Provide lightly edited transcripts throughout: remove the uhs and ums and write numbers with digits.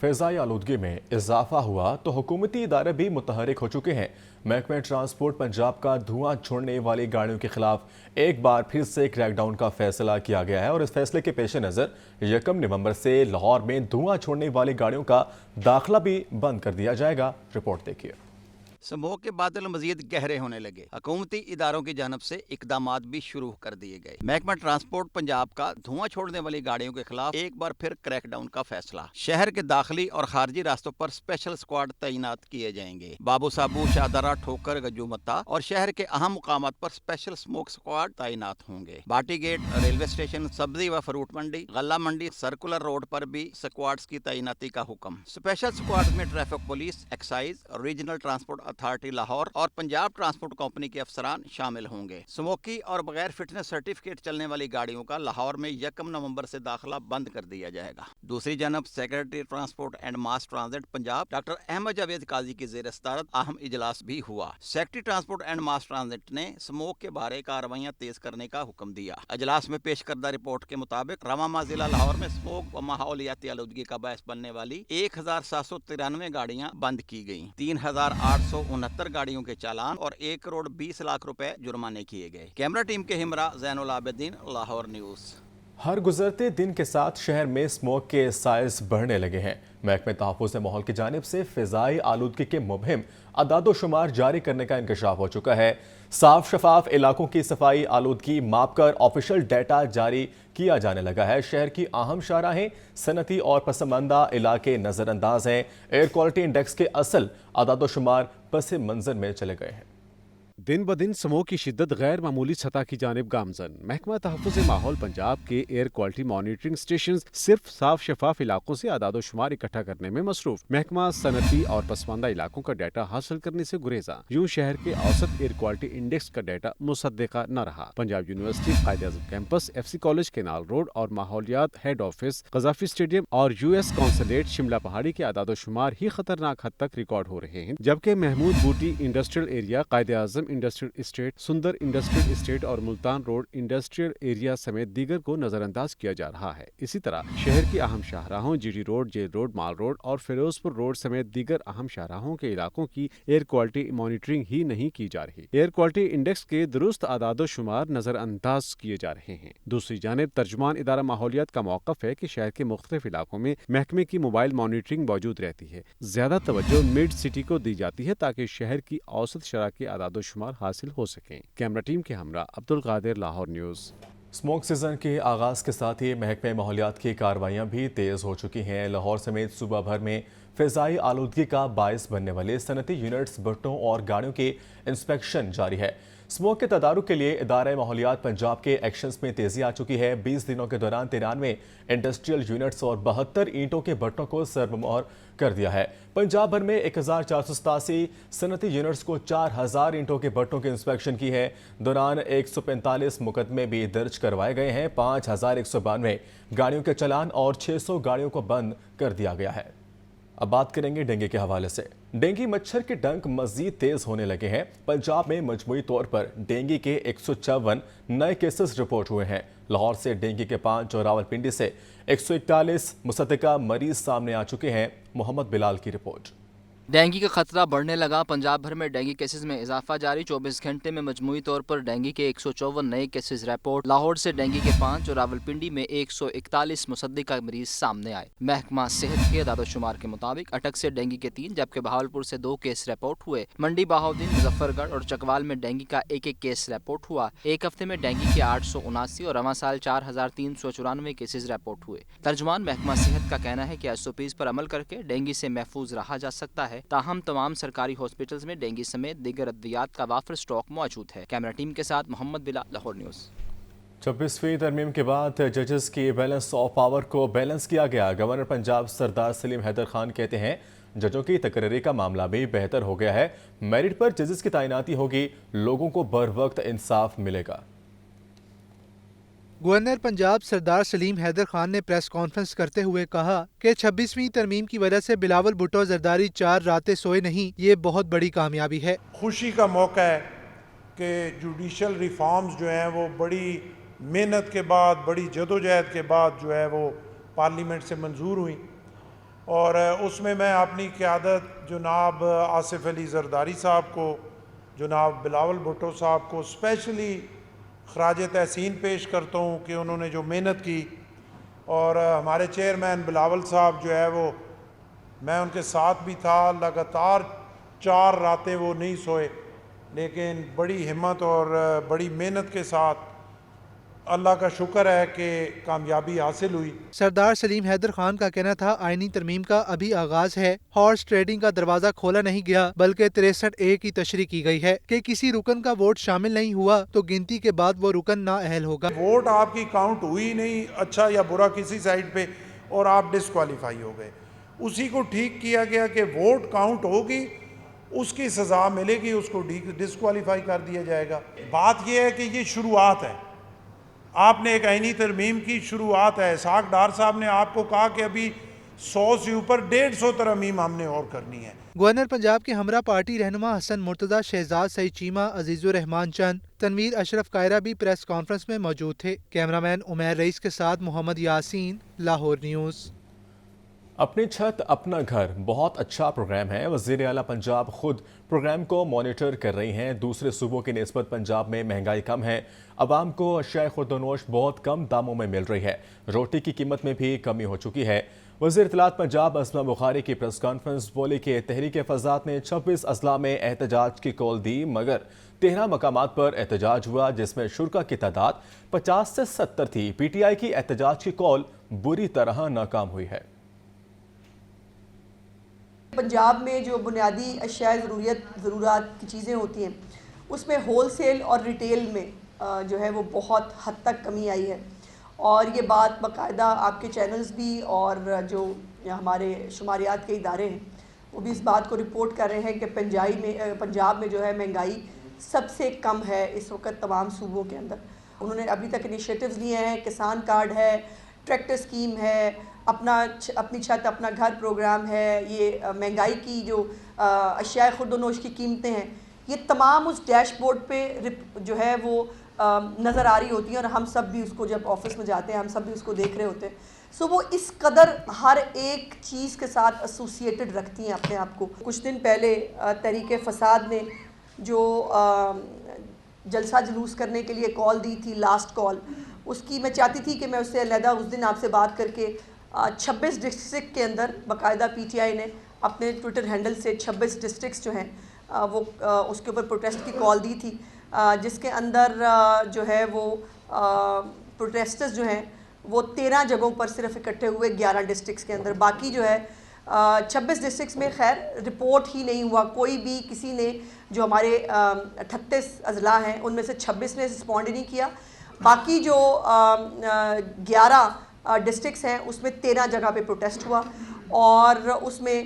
فضائی آلودگی میں اضافہ ہوا تو حکومتی ادارے بھی متحرک ہو چکے ہیں۔ محکمہ ٹرانسپورٹ پنجاب کا دھواں چھوڑنے والی گاڑیوں کے خلاف ایک بار پھر سے کریک ڈاؤن کا فیصلہ کیا گیا ہے اور اس فیصلے کے پیش نظر 1 نومبر سے لاہور میں دھواں چھوڑنے والی گاڑیوں کا داخلہ بھی بند کر دیا جائے گا۔ رپورٹ دیکھیے۔ سموگ کے بادل مزید گہرے ہونے لگے، حکومتی اداروں کی جانب سے اقدامات بھی شروع کر دیے گئے۔ محکمہ ٹرانسپورٹ پنجاب کا دھواں چھوڑنے والی گاڑیوں کے خلاف ایک بار پھر کریک ڈاؤن کا فیصلہ۔ شہر کے داخلی اور خارجی راستوں پر اسپیشل اسکواڈ تعینات کیے جائیں گے۔ بابو سابو، شاہدرہ، ٹھوکر، گجو متا اور شہر کے اہم مقامات پر اسپیشل اسموک اسکواڈ تعینات ہوں گے۔ باٹی گیٹ، ریلوے اسٹیشن، سبزی و فروٹ منڈی، غلہ منڈی، سرکولر روڈ پر بھی اسکواڈز کی تعیناتی کا حکم۔ اسپیشل اسکواڈ میں traffic police, excise, regional transport authority Lahore اور پنجاب ٹرانسپورٹ کمپنی کے افسران شامل ہوں گے۔ سموکی اور بغیر فٹنس سرٹیفکیٹ چلنے والی گاڑیوں کا لاہور میں 1 نومبر سے داخلہ بند کر دیا جائے گا۔ دوسری جانب secretary transport and mass transit Punjab doctor Ahmad Javed Qazi کی زیر صدارت اہم اجلاس بھی ہوا۔ Secretary transport and mass transit نے سموک کے بارے کارروائیاں تیز کرنے کا حکم دیا۔ اجلاس میں پیش کردہ رپورٹ کے مطابق رواں ماہ ضلع لاہور میں سموک و ماحولیاتی آلودگی کا باعث بننے والی 1793 گاڑیاں بند کی گئیں، 3869 گاڑیوں کے چالان اور 1,20,00,000 روپے جرمانے کیے گئے۔ کیمرہ ٹیم کے ہمراہ زین العابدین، لاہور نیوز۔ ہر گزرتے دن کے ساتھ شہر میں اسموگ کے سائز بڑھنے لگے ہیں۔ محکمہ تحفظ ماحول کی جانب سے فضائی آلودگی کے مبہم اعداد و شمار جاری کرنے کا انکشاف ہو چکا ہے۔ صاف شفاف علاقوں کی صفائی آلودگی ماپ کر آفیشل ڈیٹا جاری کیا جانے لگا ہے۔ شہر کی اہم شاہراہیں، صنعتی اور پسماندہ علاقے نظر انداز ہیں۔ ایئر کوالٹی انڈیکس کے اصل اعداد و شمار پس منظر میں چلے گئے ہیں۔ دن بدن سموگ کی شدت غیر معمولی سطح کی جانب گامزن۔ محکمہ تحفظ ماحول پنجاب کے ایئر کوالٹی مانیٹرنگ اسٹیشنز صرف صاف شفاف علاقوں سے اعداد و شمار اکٹھا کرنے میں مصروف۔ محکمہ صنعتی اور پسماندہ علاقوں کا ڈیٹا حاصل کرنے سے گریزاں، یوں شہر کے اوسط ایئر کوالٹی انڈیکس کا ڈیٹا مصدقہ نہ رہا۔ Punjab university Quaid Azam campus, F C college canal road اور ماحولیات ہیڈ آفس، قذافی اسٹیڈیم اور U S consulate Shimla Pahari کے اعداد و شمار ہی خطرناک حد تک ریکارڈ ہو رہے ہیں، جبکہ محمود بوٹی industrial area, Quaid Azam industrial estate, سندر انڈسٹریل اسٹیٹ اور ملتان روڈ انڈسٹریل ایریا سمیت دیگر کو نظر انداز کیا جا رہا ہے۔ اسی طرح شہر کی اہم شاہراہوں G D road, jail road, mall road اور فیروز پور روڈ سمیت دیگر اہم شاہراہوں کے علاقوں کی ایئر کوالٹی مانیٹرنگ ہی نہیں کی جا رہی۔ ایئر کوالٹی انڈیکس کے درست اعداد و شمار نظر انداز کیے جا رہے ہیں۔ دوسری جانب ترجمان ادارہ ماحولیات کا موقف ہے کہ شہر کے مختلف علاقوں میں محکمے کی موبائل مانیٹرنگ موجود رہتی ہے۔ زیادہ توجہ مڈ سٹی کو دی جاتی ہے تاکہ شہر کی اوسط شرح کے اعداد و شمار حاصل ہو سکیں۔ کیمرہ ٹیم کے ہمراہ Abdul Qadir, Lahore news. Smog season کے آغاز کے ساتھ ہی محکمہ ماحولیات کی کارروائیاں بھی تیز ہو چکی ہیں۔ لاہور سمیت صوبہ بھر میں فضائی آلودگی کا باعث بننے والے صنعتی یونٹس، بھٹوں اور گاڑیوں کی انسپیکشن جاری ہے۔ اسموگ کے تدارک کے لیے ادارہ ماحولیات پنجاب کے ایکشنز میں تیزی آ چکی ہے۔ 20 دنوں کے دوران 93 انڈسٹریل یونٹس اور 72 اینٹوں کے بھٹوں کو سربمہر کر دیا ہے۔ پنجاب بھر میں 1487 صنعتی یونٹس کو 4000 اینٹوں کے بھٹوں کی انسپیکشن کی ہے۔ دوران 145 مقدمے بھی درج کروائے گئے ہیں۔ 5192 گاڑیوں کے چلان اور 600 گاڑیوں کو بند کر دیا گیا ہے۔ اب بات کریں گے ڈینگی کے حوالے سے۔ ڈینگی مچھر کے ڈنک مزید تیز ہونے لگے ہیں۔ پنجاب میں مجموعی طور پر ڈینگی کے 154 نئے کیسز رپورٹ ہوئے ہیں۔ لاہور سے ڈینگی کے 5 اور راولپنڈی سے 141 مصدقہ مریض سامنے آ چکے ہیں۔ محمد بلال کی رپورٹ۔ ڈینگی کا خطرہ بڑھنے لگا۔ پنجاب بھر میں ڈینگی کیسز میں اضافہ جاری۔ 24 گھنٹے میں مجموعی طور پر ڈینگی کے 154 نئے کیسز رپورٹ۔ لاہور سے ڈینگی کے 5 اور راولپنڈی میں 141 مصدقہ مریض سامنے آئے۔ محکمہ صحت کے اعداد و شمار کے مطابق اٹک سے ڈینگی کے 3 جبکہ بہاولپور سے 2 کیس رپورٹ ہوئے۔ منڈی، بہاؤدین، مظفر گڑھ اور چکوال میں ڈینگی کا ایک کیس رپورٹ ہوا۔ ایک ہفتے میں ڈینگی کے 879 اور رواں سال 4394 کیسز رپورٹ ہوئے۔ ترجمان محکمہ صحت کا کہنا ہے کہ SOPs پر عمل کر کے ڈینگی سے محفوظ رہا جا سکتا ہے، تاہم تمام سرکاری ہاسپٹلز میں ڈینگی سمیت دیگر ادویات کا وافر سٹاک موجود ہے۔ کیمرہ ٹیم کے ساتھ محمد بلال، لاہور نیوز۔ 26ویں ترمیم کے بعد ججز کی بیلنس آف پاور کو بیلنس کیا گیا۔ گورنر پنجاب سردار سلیم حیدر خان کہتے ہیں ججوں کی تقرری کا معاملہ بھی بہتر ہو گیا ہے۔ میرٹ پر ججز کی تعیناتی ہوگی، لوگوں کو بر وقت انصاف ملے گا۔ گورنر پنجاب سردار سلیم حیدر خان نے پریس کانفرنس کرتے ہوئے کہا کہ 26ویں ترمیم کی وجہ سے بلاول بھٹو زرداری 4 راتیں سوئے نہیں، یہ بہت بڑی کامیابی ہے۔ خوشی کا موقع ہے کہ جوڈیشل ریفارمز جو ہیں وہ بڑی محنت کے بعد، بڑی جدوجہد کے بعد جو ہے وہ پارلیمنٹ سے منظور ہوئیں۔ اور اس میں میں اپنی قیادت جناب آصف علی زرداری صاحب کو، جناب بلاول بھٹو صاحب کو اسپیشلی خراج تحسین پیش کرتا ہوں کہ انہوں نے جو محنت کی، اور ہمارے چیئرمین بلاول صاحب جو ہے وہ، میں ان کے ساتھ بھی تھا، لگاتار 4 راتیں وہ نہیں سوئے، لیکن بڑی ہمت اور بڑی محنت کے ساتھ اللہ کا شکر ہے کہ کامیابی حاصل ہوئی۔ سردار سلیم حیدر خان کا کہنا تھا آئینی ترمیم کا ابھی آغاز ہے، ہارس ٹریڈنگ کا دروازہ کھولا نہیں گیا بلکہ 63A کی تشریح کی گئی ہے کہ کسی رکن کا ووٹ شامل نہیں ہوا تو گنتی کے بعد وہ رکن نااہل ہوگا۔ ووٹ آپ کی کاؤنٹ ہوئی نہیں، اچھا یا برا کسی سائڈ پہ، اور آپ ڈسکوالیفائی ہو گئے، اسی کو ٹھیک کیا گیا کہ ووٹ کاؤنٹ ہوگی، اس کی سزا ملے گی، اس کو ڈسکوالیفائی کر دیا جائے گا۔ بات یہ ہے کہ یہ شروعات ہے، آپ نے ایک آئینی ترمیم کی شروعات ہے۔ اسحاق ڈار صاحب نے آپ کو کہا کہ ابھی 100 سے اوپر 150 ترمیم ہم نے اور کرنی ہے۔ گورنر پنجاب کے ہمراہ پارٹی رہنما حسن مرتضی، شہزاد سعید چیمہ، عزیز الرحمان چند، تنویر اشرف قائرہ بھی پریس کانفرنس میں موجود تھے۔ کیمرامین عمیر رئیس کے ساتھ محمد یاسین، لاہور نیوز۔ اپنی چھت اپنا گھر بہت اچھا پروگرام ہے۔ وزیر اعلیٰ پنجاب خود پروگرام کو مانیٹر کر رہی ہیں۔ دوسرے صوبوں کی نسبت پنجاب میں مہنگائی کم ہے، عوام کو اشیاء خورد و نوش بہت کم داموں میں مل رہی ہے، روٹی کی قیمت میں بھی کمی ہو چکی ہے۔ وزیر اطلاعات پنجاب اسما بخاری کی پریس کانفرنس بولی کہ تحریک فضاد نے 26 اضلاع میں احتجاج کی کال دی، مگر 13 مقامات پر احتجاج ہوا جس میں شرکا کی تعداد 50 سے 70 تھی۔ پی ٹی آئی کی احتجاج کی کال بری طرح ناکام ہوئی ہے۔ پنجاب میں جو بنیادی اشیاء ضرورات کی چیزیں ہوتی ہیں اس میں ہول سیل اور ریٹیل میں جو ہے وہ بہت حد تک کمی آئی ہے، اور یہ بات باقاعدہ آپ کے چینلز بھی اور جو ہمارے شماریات کے ادارے ہیں وہ بھی اس بات کو رپورٹ کر رہے ہیں کہ پنجاب میں جو ہے مہنگائی سب سے کم ہے اس وقت تمام صوبوں کے اندر۔ انہوں نے ابھی تک انیشیٹوز لیے ہیں، کسان کارڈ ہے، ٹریکٹر اسکیم ہے، اپنی چھت اپنا گھر پروگرام ہے، یہ مہنگائی کی جو اشیاء خورد و نوش کی قیمتیں ہیں یہ تمام اس ڈیش بورڈ پہ جو ہے وہ نظر آ رہی ہوتی ہیں، اور ہم سب بھی اس کو جب آفس میں جاتے ہیں ہم سب بھی اس کو دیکھ رہے ہوتے ہیں۔ سو وہ اس قدر ہر ایک چیز کے ساتھ ایسوسیٹڈ رکھتی ہیں اپنے آپ کو۔ کچھ دن پہلے تحریک فساد نے جو جلسہ جلوس کرنے کے لیے کال دی تھی، لاسٹ کال، اس کی میں چاہتی تھی کہ میں اس سے علیحدہ اس دن آپ سے بات کر کے 26 ڈسٹرکٹ کے اندر باقاعدہ پی ٹی آئی نے اپنے ٹویٹر ہینڈل سے 26 ڈسٹرکٹس جو ہیں وہ اس کے اوپر پروٹیسٹ کی کال دی تھی، جس کے اندر جو ہے وہ پروٹیسٹرز جو ہیں وہ 13 جگہوں پر صرف اکٹھے ہوئے 11 ڈسٹرکٹس کے اندر۔ باقی جو ہے 26 ڈسٹرکٹس میں خیر رپورٹ ہی نہیں ہوا، کوئی بھی کسی نے جو ہمارے 38 اضلاع ہیں ان میں سے 26 نے رسپونڈ نہیں کیا۔ باقی جو 11 ڈسٹرکٹس ہیں اس میں 13 جگہ پہ پروٹیسٹ ہوا، اور اس میں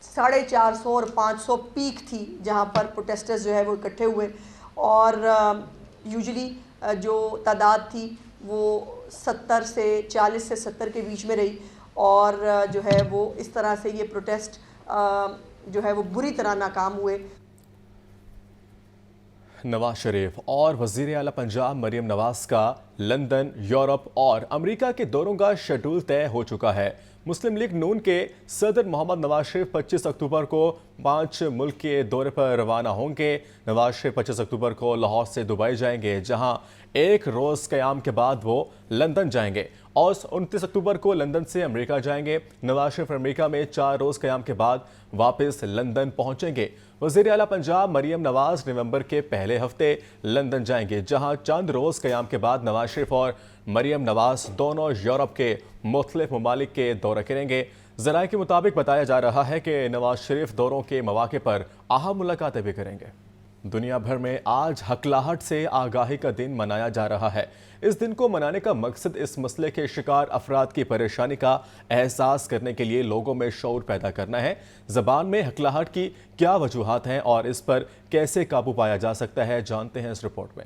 450 اور 500 پیک تھی جہاں پر پروٹیسٹرز جو ہے وہ اکٹھے ہوئے، اور یوزلی جو تعداد تھی وہ 40 سے 70 کے بیچ میں رہی، اور جو ہے وہ اس طرح سے یہ پروٹیسٹ جو ہے وہ بری طرح ناکام ہوئے۔ نواز شریف اور وزیر اعلیٰ پنجاب مریم نواز کا لندن، یورپ اور امریکہ کے دوروں کا شیڈول طے ہو چکا ہے۔ مسلم لیگ نون کے صدر محمد نواز شریف 25 اکتوبر کو 5 ملک کے دورے پر روانہ ہوں گے۔ نواز شریف 25 اکتوبر کو لاہور سے دبئی جائیں گے، جہاں 1 روز قیام کے بعد وہ لندن جائیں گے، اور 29 اکتوبر کو لندن سے امریکہ جائیں گے۔ نواز شریف امریکہ میں 4 روز قیام کے بعد واپس لندن پہنچیں گے۔ وزیر اعلیٰ پنجاب مریم نواز نومبر کے پہلے ہفتے لندن جائیں گے، جہاں چند روز قیام کے بعد نواز شریف اور مریم نواز دونوں یورپ کے مختلف ممالک کے دورہ کریں گے۔ ذرائع کے مطابق بتایا جا رہا ہے کہ نواز شریف دوروں کے مواقع پر اہم ملاقاتیں بھی کریں گے۔ دنیا بھر میں آج ہکلاہٹ سے آگاہی کا دن منایا جا رہا ہے۔ اس دن کو منانے کا مقصد اس مسئلے کے شکار افراد کی پریشانی کا احساس کرنے کے لیے لوگوں میں شعور پیدا کرنا ہے۔ زبان میں ہکلاہٹ کی کیا وجوہات ہیں اور اس پر کیسے قابو پایا جا سکتا ہے، جانتے ہیں اس رپورٹ میں۔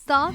7